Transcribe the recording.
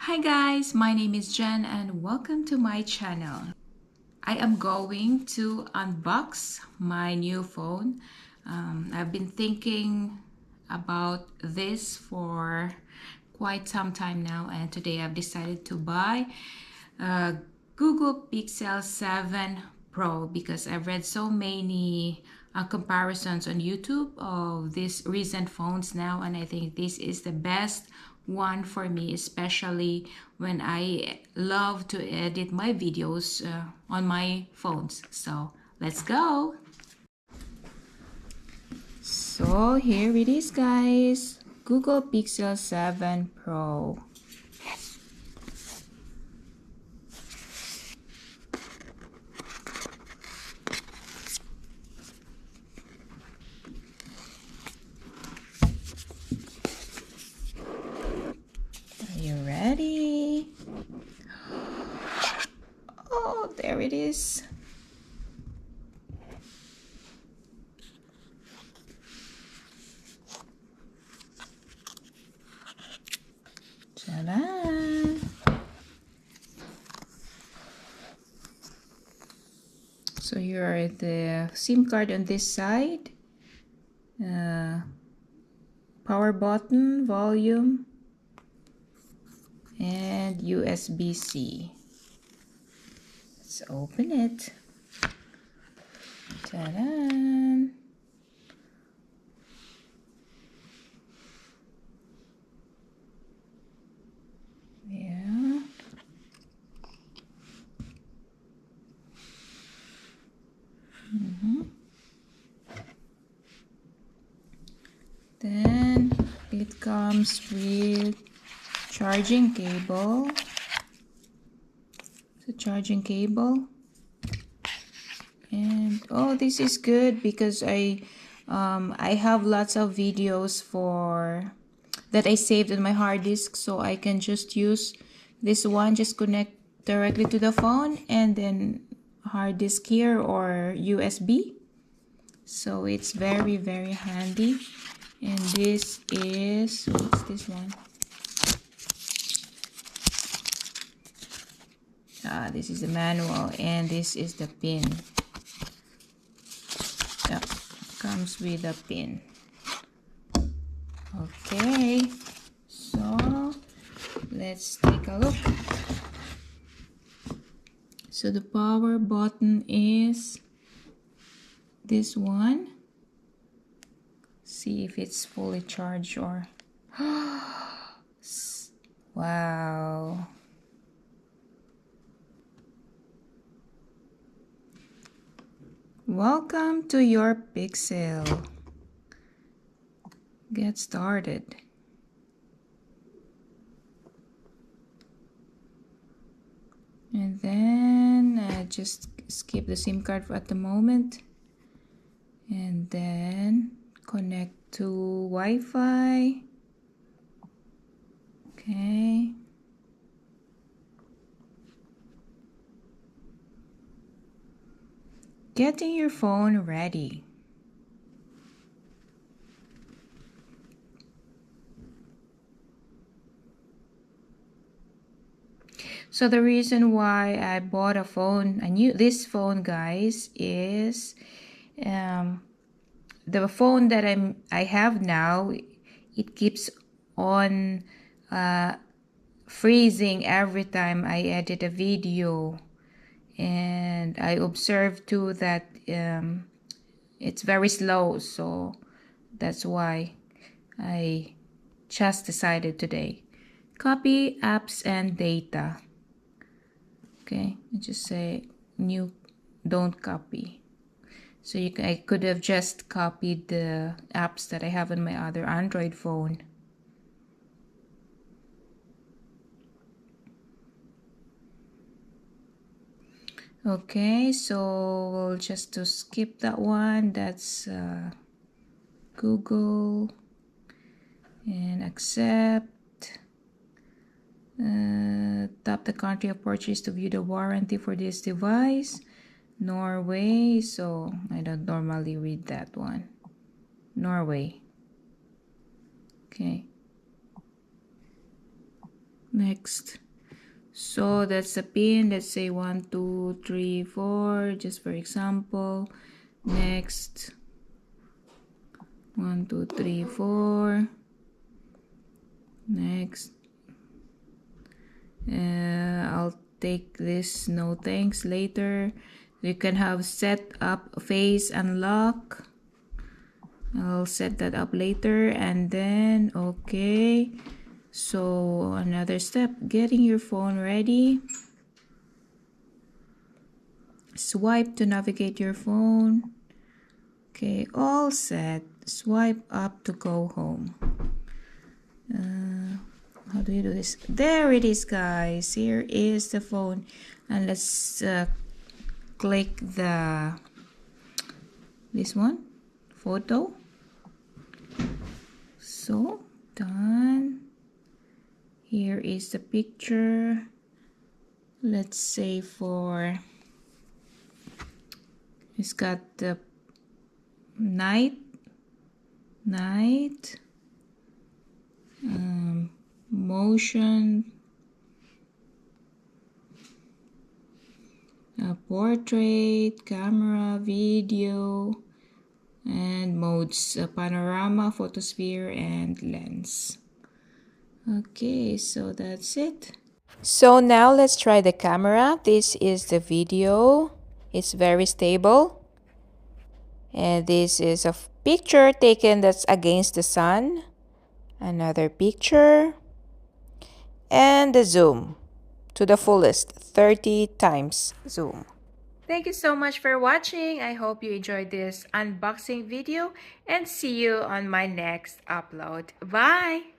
Hi guys, my name is Jen and welcome to my channel. I am going to unbox my new phone. I've been thinking about this for quite some time now, and today I've decided to buy a Google Pixel 7 Pro because I've read so many comparisons on YouTube of these recent phones now, and I think this is the best one for me, especially when I love to edit my videos on my phones. So let's go. So here it is, guys. Google Pixel 7 Pro. Are you ready? Oh, there it is. Ta-da! So here are the SIM card on this side, power button, volume, and USB-C. Let's open it. Ta-da! Yeah. Then it comes with charging cable. The charging cable. And oh, this is good because I have lots of videos that I saved on my hard disk, so I can just use this one, just connect directly to the phone, and then hard disk here or USB. So it's very, very handy. And this is, what's this one? This is the manual, and this is the pin. Yeah, comes with a pin. Okay, so let's take a look. So the power button is this one. See if it's fully charged or wow. Welcome to your Pixel. Get started. And then just skip the SIM card at the moment. And then connect to Wi-Fi. Okay. Getting your phone ready. So the reason why I bought this phone, guys, is the phone that I have now, it keeps on freezing every time I edit a video, and I observed too that it's very slow, so that's why I just decided today. Copy apps and data. Okay, I just say new, don't copy. So I could have just copied the apps that I have on my other Android phone. Okay, so we'll just to skip that one. That's Google, and accept. Tap the country of purchase to view the warranty for this device. Norway, so I don't normally read that one. Norway. Okay. Next. So that's a pin. Let's say 1, 2, 3, 4, just for example. Next. 1, 2, 3, 4. Next. I'll take this no thanks later. You can have set up face unlock. I'll set that up later. And then okay, so another step, getting your phone ready. Swipe to navigate your phone. Okay, all set. Swipe up to go home. How do you do this? There it is, guys. Here is the phone. And let's click this one, photo. So, done. Here is the picture. Let's say it's got the night, motion, portrait, camera, video, and modes, panorama, photosphere, and lens. Okay, so that's it. So now let's try the camera. This is the video. It's very stable. And this is a picture taken that's against the sun. Another picture. And the zoom to the fullest, 30 times zoom. Thank you so much for watching. I hope you enjoyed this unboxing video and see you on my next upload. Bye!